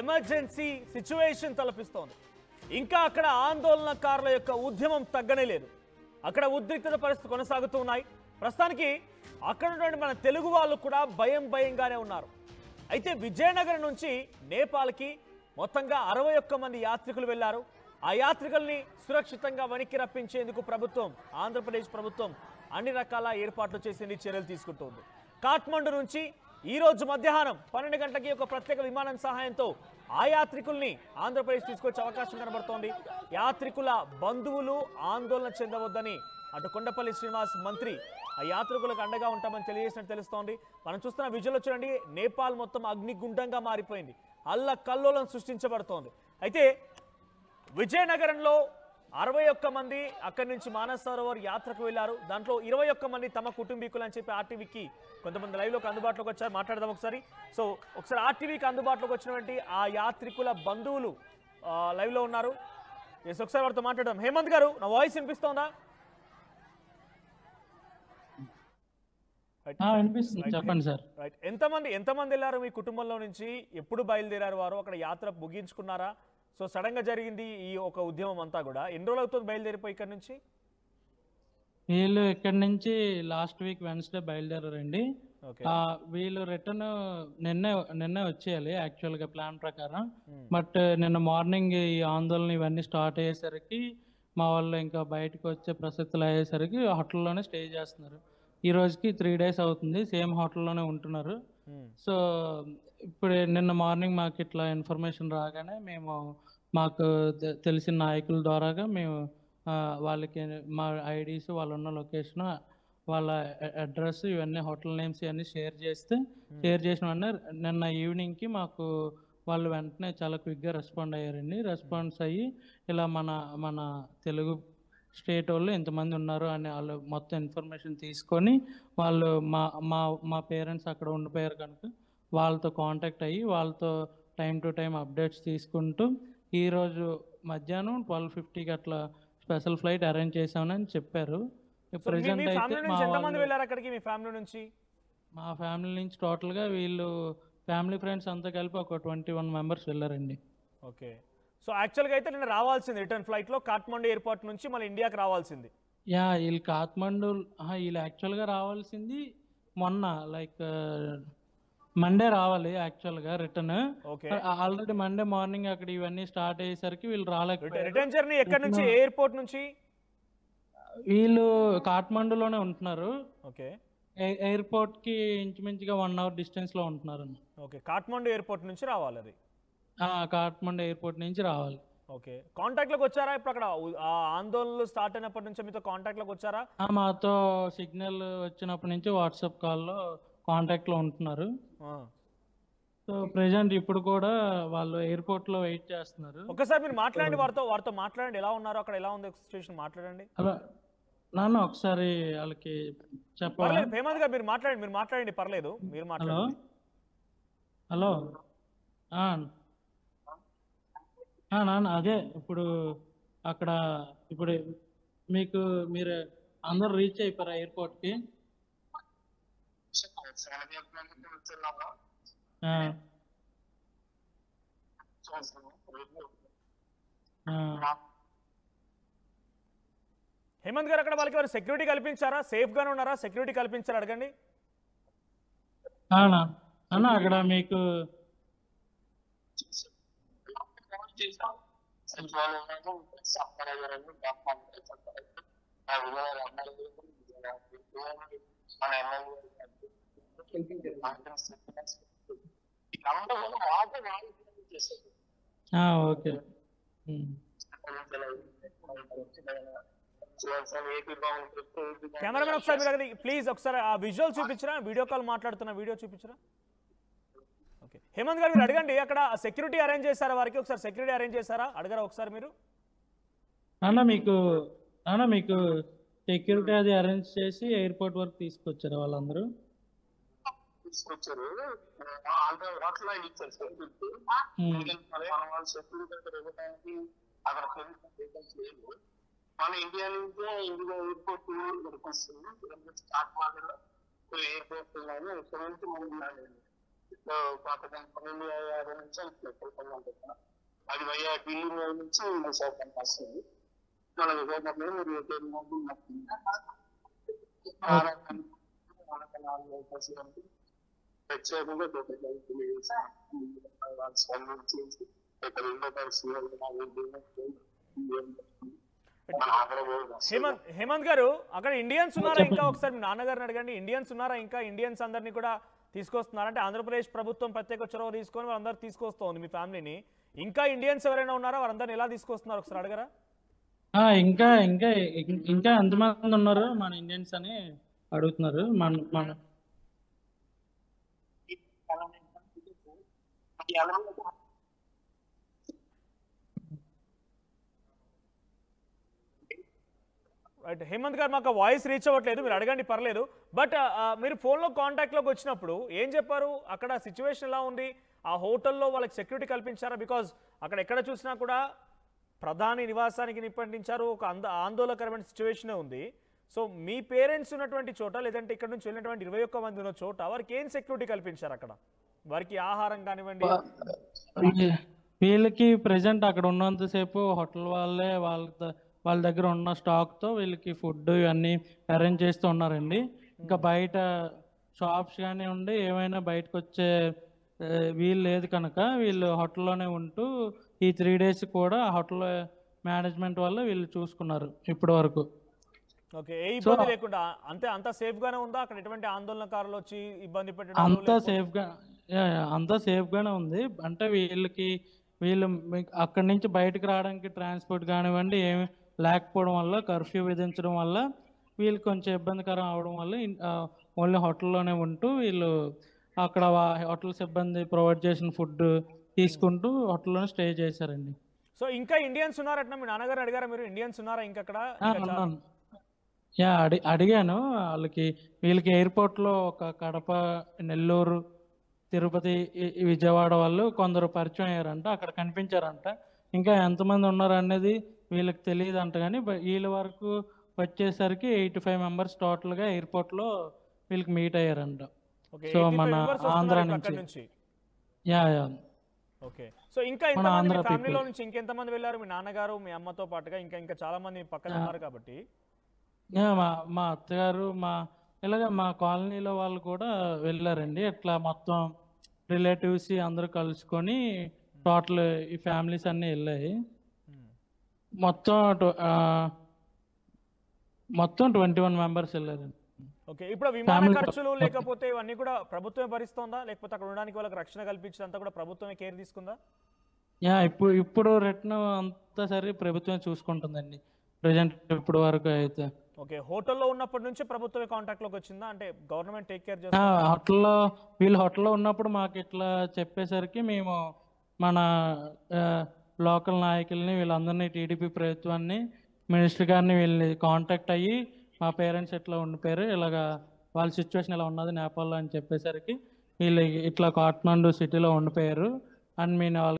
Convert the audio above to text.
Emergency situation తలపిస్తోంది. ఇంకా అక్కడ ఆందోళనకారుల యొక్క ఉద్యమం తగ్గనే లేదు. అక్కడ ఉద్రిక్తత పరిస్థితులు కొనసాగుతూ ఉన్నాయి. ప్రస్తుతానికి అక్కడ ఉన్నటువంటి మన తెలుగు వాళ్ళు కూడా భయంగానే ఉన్నారు. అయితే విజయనగరం నుంచి నేపాల్కి మొత్తంగా 61 మంది యాత్రికులు వెళ్లారు. ఆ యాత్రికుల్ని సురక్షితంగా వెనక్కి రప్పించేందుకు ఆంధ్రప్రదేశ్ ప్రభుత్వం అన్ని రకాల ఏర్పాట్లు చేసింది, చర్యలు తీసుకుంటోంది. కాఠ్మండు నుంచి ఈ రోజు మధ్యాహ్నం 12 గంటలకి ఒక ప్రత్యేక విమానం సహాయంతో ఆ యాత్రికుల్ని ఆంధ్రప్రదేశ్ తీసుకొచ్చే అవకాశం కనబడుతోంది. యాత్రికుల బంధువులు ఆందోళన చెందవద్దని అటు కొండపల్లి శ్రీనివాస్ మంత్రి ఆ యాత్రికులకు అండగా ఉంటామని తెలియజేసినట్టు తెలుస్తోంది. మనం చూస్తున్న విజువల్ చూడండి, నేపాల్ మొత్తం అగ్నిగుండంగా మారిపోయింది, అల్లకల్లోలం సృష్టించబడుతోంది. అయితే విజయనగరంలో 61 మంది అక్కడి నుంచి మానస సరోవర్ యాత్రకు వెళ్లారు. దాంట్లో 21 మంది తమ కుటుంబీకులు అని చెప్పి ఆర్టీవీకి కొంతమంది లైవ్లోకి అందుబాటులోకి వచ్చారు. మాట్లాడదాం ఒకసారి. ఒకసారి ఆర్టీవీకి అందుబాటులోకి వచ్చినటువంటి ఆ యాత్రికుల బంధువులు లైవ్లో ఉన్నారు. ఒకసారి వారితో మాట్లాడదాం. హేమంత్ గారు, నా వాయిస్ వినిపిస్తోందా? చెప్పండి సార్. రైట్. ఎంతమంది వెళ్ళారు మీ కుటుంబంలో నుంచి? ఎప్పుడు బయలుదేరారు వారు? అక్కడ యాత్ర ముగించుకున్నారా? సడన్ గా జరిగింది ఈ ఒక ఉద్యమం అంతా కూడా. ఎన్ని రోజులు అవుతుంది బయలుదేరిపోయి ఇక్కడ నుంచి? వీళ్ళు ఇక్కడ నుంచి లాస్ట్ వీక్ వెన్స్డే బయలుదేరారండి. వీళ్ళు రిటర్న్ నిన్నే వచ్చేయాలి యాక్చువల్గా ప్లాన్ ప్రకారం. బట్ నిన్న మార్నింగ్ ఈ ఆందోళన ఇవన్నీ స్టార్ట్ అయ్యేసరికి మా వాళ్ళు ఇంకా బయటకు వచ్చే ప్రసక్తులు అయ్యేసరికి హోటల్లోనే స్టే చేస్తున్నారు. ఈ రోజుకి 3 days అవుతుంది, సేమ్ హోటల్లోనే ఉంటున్నారు. సో ఇప్పుడు నిన్న మార్నింగ్ మాకు ఇట్లా ఇన్ఫర్మేషన్ రాగానే మాకు తెలిసిన నాయకుల ద్వారాగా మేము వాళ్ళకి మా ఐడీస్, వాళ్ళు ఉన్న లొకేషన్, వాళ్ళ అడ్రస్, ఇవన్నీ హోటల్ నేమ్స్ ఇవన్నీ షేర్ చేసిన వెంటనే నిన్న ఈవినింగ్కి మాకు వాళ్ళు వెంటనే చాలా క్విక్గా రెస్పాండ్ అయ్యారండి. రెస్పాన్స్ అయ్యి ఇలా మన తెలుగు స్టేట్ వాళ్ళు ఎంతమంది ఉన్నారు అని వాళ్ళు మొత్తం ఇన్ఫర్మేషన్ తీసుకొని వాళ్ళు మా పేరెంట్స్ అక్కడ ఉండిపోయారు కనుక వాళ్ళతో కాంటాక్ట్ అయ్యి వాళ్ళతో టైం టు టైం అప్డేట్స్ తీసుకుంటూ ఈరోజు మధ్యాహ్నం 12:50కి అట్లా స్పెషల్ ఫ్లైట్ అరేంజ్ చేసామని చెప్పారు. ప్రెసెంట్ అయితే మా ఫ్యామిలీ నుంచి టోటల్గా వీళ్ళు ఫ్యామిలీ ఫ్రెండ్స్ అంతా కలిపి ఒక 21 members వెళ్ళారండి. ఓకే. సో యాక్చువల్గా అయితే నేను రావాల్సింది రిటర్న్ ఫ్లైట్లో కాఠ్మండు ఎయిర్పోర్ట్ నుంచి మళ్ళీ ఇండియాకి రావాల్సింది. వీళ్ళు కాఠ్మండు వీళ్ళు యాక్చువల్గా రావాల్సింది మొన్న లైక్ మండే రావాలి యాక్చువల్గా రిటర్న్. ఆల్రెడీ మండే మార్నింగ్ అక్కడ ఇవన్నీ స్టార్ట్ అయ్యేసరికి వీళ్ళు రాలేకపోయారు. రిటర్న్ జర్నీ ఎక్కడి నుంచి, ఎయిర్పోర్ట్ నుంచి? వీళ్ళు కాఠ్మండులోనే ఉంటున్నారు. ఓకే. ఎయిర్పోర్ట్ కి ఇంచుమించుగా 1 hour డిస్టెన్స్ లో ఉంటున్నారు. ఓకే. కాఠ్మండు ఎయిర్పోర్ట్ నుంచి రావాలి అది? కాఠ్మండు ఎయిర్పోర్ట్ నుంచి రావాలి. ఓకే. కాంటాక్ట్ లోకి వచ్చారా ఇప్పుడు? అక్కడ ఆందోళనలు స్టార్ట్ అయినప్పటి నుంచి మీతో కాంటాక్ట్ లోకి వచ్చారా? మాతో సిగ్నల్ వచ్చినప్పటి నుంచి వాట్సాప్ కాల్లో కాంటాక్ట్ లో ఉంటున్నారు. సో ప్రెసెంట్ ఇప్పుడు కూడా వాళ్ళు ఎయిర్పోర్ట్ లో వెయిట్ చేస్తున్నారు. ఒకసారి మీరు మాట్లాడండి, వారితో మాట్లాడండి. ఎలా ఉన్నారు అక్కడ, ఎలా ఉంది సిచ్యువేషన్? మాట్లాడండి. నాన్న ఒకసారి వాళ్ళకి చెప్పాలి. హేమంత్ గారు మీరు మాట్లాడండి, పర్లేదు, మీరు మాట్లాడండి. హలో నాన్న, అదే ఇప్పుడు అక్కడ మీరు అందరు రీచ్ అయిపోయారు ఎయిర్పోర్ట్ కి? హేమంత్ గారు అక్కడ వాళ్ళకి సెక్యూరిటీ కల్పించారా? సేఫ్ గానే ఉన్నారా? సెక్యూరిటీ కల్పించారా అడగండి. అన్న అక్కడ మీకు ఓకే. కెమెరామెన్ ఒకసారి ప్లీజ్ ఒకసారి ఆ విజువల్ చూపించరా, వీడియో కాల్ మాట్లాడుతున్న వీడియో చూపించరా? ఓకే. హేమంత్ గారు మీరు అడగండి, అక్కడ సెక్యూరిటీ అరేంజ్ చేశారా వారికి? ఒకసారి సెక్యూరిటీ అరేంజ్ చేశారా అడగరా ఒకసారి మీరు? మీకు సెక్యూరిటీ అది అరేంజ్ చేసి ఎయిర్పోర్ట్ వరకు తీసుకొచ్చారు వాళ్ళందరూ? తీసుకొచ్చారు. మన ఇండియా నుంచే ఇండియా ఎయిర్పోర్ట్ వరకు వస్తుంది. కాఠ్మండులో ఎయిర్పోర్ట్ ఇక్కడ నుంచి 12-15 నిమిషాలు ఉంటుంది కదా, అది వయ్యా ఢిల్లీ నుంచి విశాఖపట్నం వస్తుంది. మన విశాఖపట్నంలో మీరు ప్రత్యేకంగా హేమంత్ గారు, అక్కడ ఇండియన్స్ ఉన్నారా ఇంకా? ఒకసారి మీ నాన్నగారిని అడగండి, ఇండియన్స్ ఉన్నారా ఇంకా? ఇండియన్స్ అందరినీ కూడా తీసుకొస్తున్నారు అంటే ఆంధ్రప్రదేశ్ ప్రభుత్వం ప్రత్యేక చొరవ తీసుకొని వాళ్ళందరూ తీసుకొస్తుంది మీ ఫ్యామిలీని. ఇంకా ఇండియన్స్ ఎవరైనా ఉన్నారా? వాళ్ళందరినీ ఎలా తీసుకొస్తున్నారు ఒకసారి అడగరా? ఇంకా ఇంకా ఇంకా ఎంతమంది ఉన్నారు మన ఇండియన్స్ అని అడుగుతున్నారు. మన రైట్ హేమంత్ గారు, మాకు వాయిస్ రీచ్ అవ్వట్లేదు, మీరు అడగండి పర్లేదు. బట్ మీరు ఫోన్లో కాంటాక్ట్లోకి వచ్చినప్పుడు ఏం చెప్పారు? అక్కడ సిచ్యువేషన్ ఎలా ఉంది? ఆ హోటల్లో వాళ్ళకి సెక్యూరిటీ కల్పించారా? బికాజ్ అక్కడ ఎక్కడ చూసినా కూడా ప్రధాని నివాసానికి నిప్పంటించారు, ఒక ఆందోళనకరమైన సిచ్యువేషనే ఉంది. సో మీ పేరెంట్స్ ఉన్నటువంటి చోట, లేదంటే ఇక్కడ నుంచి వెళ్ళినటువంటి 21 మంది ఉన్న చోట వారికి ఏం సెక్యూరిటీ కల్పించారు? అక్కడ వారికి ఆహారం కానివ్వండి. వీళ్ళకి ప్రెసెంట్ అక్కడ ఉన్నంతసేపు హోటల్ వాళ్ళే వాళ్ళ దగ్గర ఉన్న స్టాక్తో వీళ్ళకి ఫుడ్ ఇవన్నీ అరేంజ్ చేస్తూ ఉన్నారండి. ఇంకా బయట షాప్స్ కానీ ఉండి ఏమైనా బయటకు వచ్చే వీలు లేదు కనుక వీళ్ళు హోటల్లోనే ఉంటూ ఈ 3 days కూడా హోటల్ మేనేజ్మెంట్ వల్ల వీళ్ళు చూసుకున్నారు ఇప్పటి వరకు. ఓకే, ఏ ఇబ్బంది లేకుండా అంత సేఫ్ గానే ఉందా? అక్కడ ఎటువంటి ఆందోళనకారులు వచ్చి ఇబ్బంది పెట్టడం? అంతా సేఫ్ గానే ఉంది. అంటే వీళ్ళు అక్కడి నుంచి బయటకు రావడానికి ట్రాన్స్పోర్ట్ కానివ్వండి ఏమి లేకపోవడం వల్ల, కర్ఫ్యూ విధించడం వల్ల వీళ్ళు కొంచెం ఇబ్బందికరం అవడం వల్ల ఓన్లీ హోటల్లోనే ఉంటూ వీళ్ళు అక్కడ హోటల్ సిబ్బంది ప్రొవైడ్ చేసిన ఫుడ్ తీసుకుంటూ హోటల్లోనే స్టే చేశారండి. సో ఇంకా ఇండియన్స్ ఉన్నారట, మీ నాన్నగారు అడిగారా మీరు? ఇండియన్స్ ఉన్నారా ఇంకా అక్కడ? అడిగాను వీళ్ళకి ఎయిర్పోర్ట్లో ఒక కడప, నెల్లూరు, తిరుపతి, విజయవాడ వాళ్ళు కొందరు పరిచయం అయ్యారంట, అక్కడ కనిపించారంట. ఇంకా ఎంతమంది ఉన్నారు అనేది వీళ్ళకి తెలియదు అంట. కానీ వీళ్ళ వరకు వచ్చేసరికి 85 members టోటల్గా ఎయిర్పోర్ట్లో వీళ్ళకి మీట్ అయ్యారంట. సో మన ఆంధ్ర నుంచి. ఓకే, సో ఇంకా ఇంతమంది ఫ్యామిలీలో నుంచి ఇంకెంతమంది వెళ్ళారు? మీ నాన్నగారు, మీ అమ్మతో పాటుగా ఇంకా చాలా మంది పక్కన ఉన్నారు కాబట్టి. మా అత్తగారు, మా కాలనీలో వాళ్ళు కూడా వెళ్ళారండి. ఇట్లా మొత్తం రిలేటివ్స్ అందరూ కలుసుకొని టోటల్ ఈ ఫ్యామిలీస్ అన్నీ వెళ్ళాయి. మొత్తం 21 members వెళ్ళారండి. ఓకే, ఇప్పుడు విమాన ఖర్చులు లేకపోతే ఇవన్నీ కూడా ప్రభుత్వమే భరిస్తుందా, లేకపోతే అక్కడ ఉండడానికి వాళ్ళకి రక్షణ కల్పించడంతా కూడా ప్రభుత్వమే కేర్ తీసుకుందా? ఇప్పుడు రిటర్న్ అంతా సరే ప్రభుత్వమే చూసుకుంటుందండి ప్రెజెంట్ ఇప్పుడు వరకు అయితే. ఓకే, హోటల్లో ఉన్నప్పటి నుంచి ప్రభుత్వమే కాంటాక్ట్లోకి వచ్చిందా? అంటే గవర్నమెంట్ టేక్ కేర్ చేస్తుందా? వీళ్ళు హోటల్లో ఉన్నప్పుడు మాకు ఇట్లా చెప్పేసరికి మేము మన లోకల్ నాయకుల్ని వీళ్ళందరినీ, టీడీపీ ప్రభుత్వాన్ని, మినిస్టర్ గారిని వీళ్ళని కాంటాక్ట్ అయ్యి మా పేరెంట్స్ ఇట్లా ఉండిపోయారు, ఇలాగా వాళ్ళ సిచ్యువేషన్ ఇలా ఉన్నది నేపాల్లో అని చెప్పేసరికి వీళ్ళు ఇట్లా కాఠ్మండూ సిటీలో ఉండిపోయారు అని మేము